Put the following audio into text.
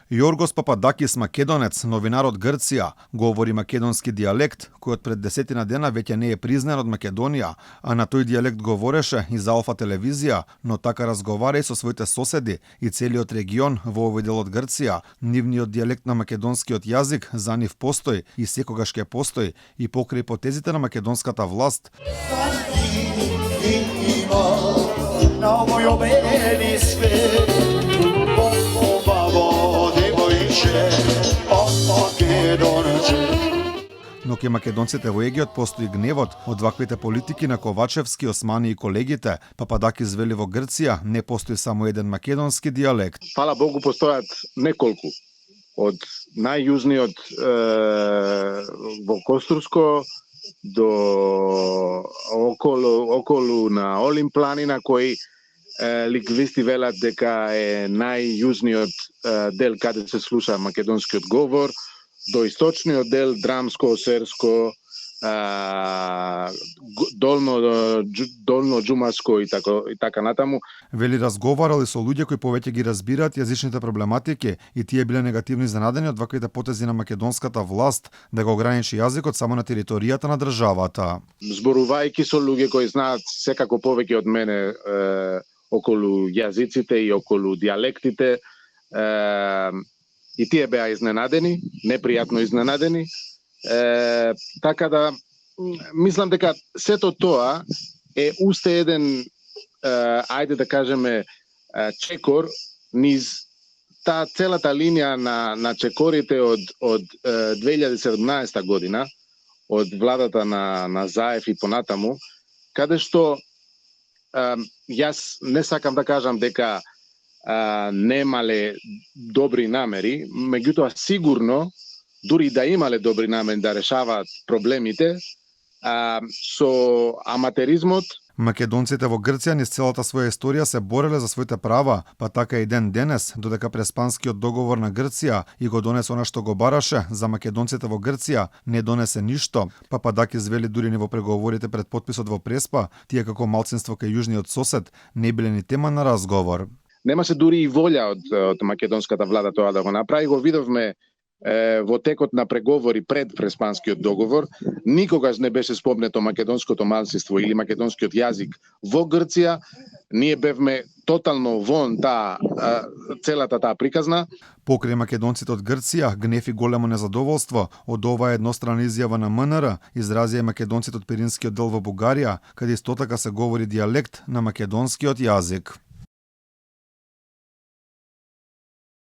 Јоргос Пападакис, македонец, новинар од Грција, говори македонски дијалект, кој од пред 10 дена веќе не е признаен од Македонија, а на тој дијалект говореше и за Алфа телевизија, но така разговара и со своите соседи и целиот регион во овој дел од Грција. Нивниот дијалект на македонскиот јазик за нив постои и секогаш ќе постои и покрај потезите на македонската власт. Но ке македонците во Егеот постои гневот од ваквите политики на Ковачевски, Османи и колегите. Пападакис вели во Грција не постои само еден македонски дијалект. Фала Богу, постојат неколку. Од најјужниот во Костурско до околу на Олим планина, кој лингвисти велат дека е најјужниот дел каде се слуша македонскиот говор, до источниот дел Драмско, Серско, долно Џумаско и така натаму. Вели разговарали со луѓе кои повеќе ги разбираат јазичните проблематики и тие биле негативно изненадени од ваквите потези на македонската власт да го ограничи јазикот само на територијата на државата. Зборувајќи со луѓе кои знаат секако повеќе од мене околу јазиците и околу дијалектите, и тие беа изненадени, непријатно изненадени. Така да, мислам дека сето тоа е уште еден, ајде да кажеме, чекор низ таа целата линија на чекорите од 2017 година, од владата на Заев и понатаму, каде што јас не сакам да кажам дека немале добри намери, меѓутоа сигурно, дури да имале добри намери да решаваат проблемите, со аматеризмот. Македонците во Грција низ целата своја историја се бореле за своите права, па така и ден денес, додека Преспанскиот договор на Грција и го донесе она што го бараше, за македонците во Грција не донесе ништо. Пападакис вели дури ни во преговорите пред подписот во Преспа, тие како малцинство кај јужниот сосед не биле ни тема на разговор. Немаше дури и волја од македонската влада тоа да го направи. Го видовме во текот на преговори пред Преспанскиот договор. Никогаш не беше спомнето македонското малцинство или македонскиот јазик во Грција. Ние бевме тотално вон целата таа приказна. Покрај македонците од Грција, гнев и големо незадоволство од оваа едностранна изјава на МНР изразија македонците од Пиринскиот дел во Бугарија, каде исто така се говори дијалект на македонскиот јазик.